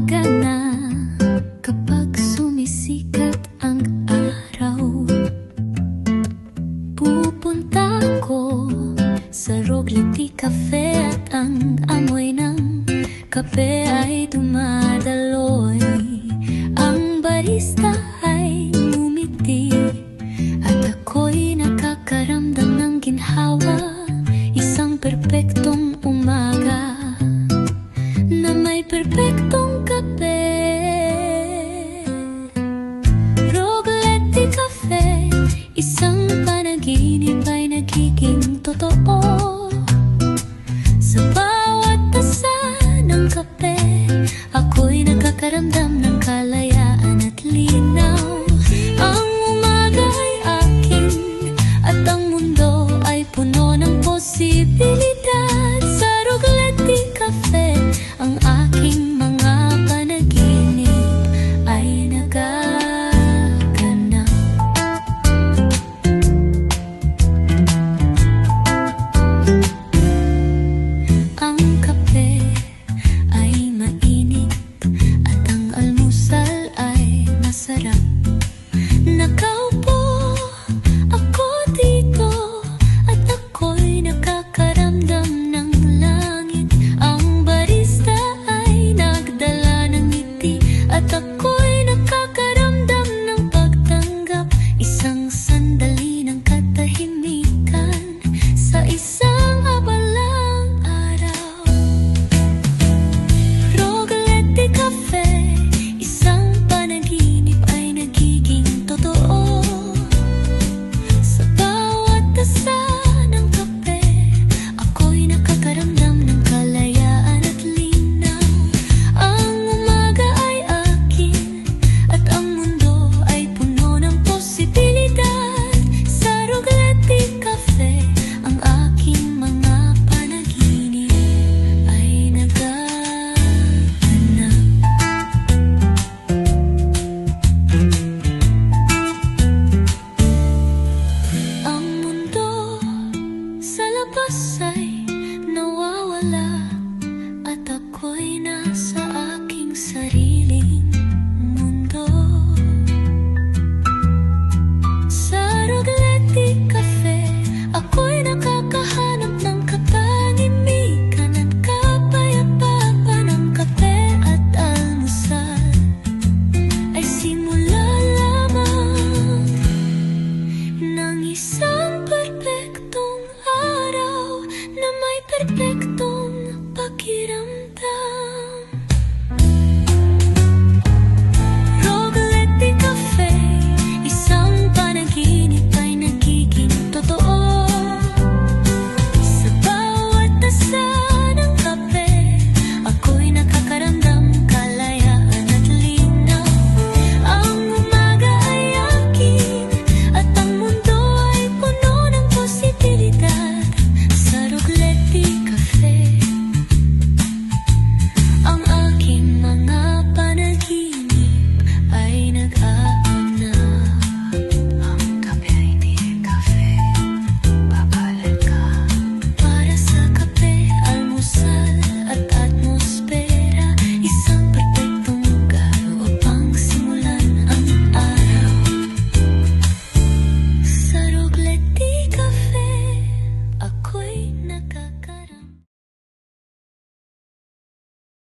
umaga na, kapag sumisikat ang araw, pupunta ko sa Rogliti Cafe at ang amoy ng kape ay dumadaloy. Ang barista ay ngumiti at ako'y nakakaramdam ng ginhawa. Isang perpektong umaga na may perpektong kape. Rogliti Cafe, isang panaginip ay nagiging totoo. Sa bawat tasa ng kape, ako'y nakakaramdam ng kalayaan at linaw. Ang umaga ay akin at ang mundo ay puno ng posibilidad. Sa Rogliti Cafe, ang aking mga panaginip ay nagaganap. Ang kape ay mainit at ang almusal ay masarap. Nakaupo ako dito at ako'y nakakaramdam ng langit. Ang barista ay nagdala ng ngiti at ako'y nakakaramdam ng pagtanggap. Isang sandali ng katahimikan sa isang abalang araw. Rogliti Cafe, isang panaginip ay nagiging totoo. Sa bawat tasa ng kape, ako'y nakakaramdam ng kalayaan at linaw. Ang umaga ay akin at ang mundo ay puno ng posibilidad. Sa Rogliti Cafe, ang aking mga panaginip ay nagaganap. Ang mundo sa labas ay nawawala at ako'y nasa aking sariling mundo. Sa Rogliti Cafe, ako'y nakakahanap ng katahimikan at kapayapaan. Ang kape at almusal ay simula lamang ng isang perpektong araw na may perpektong pakiramdam.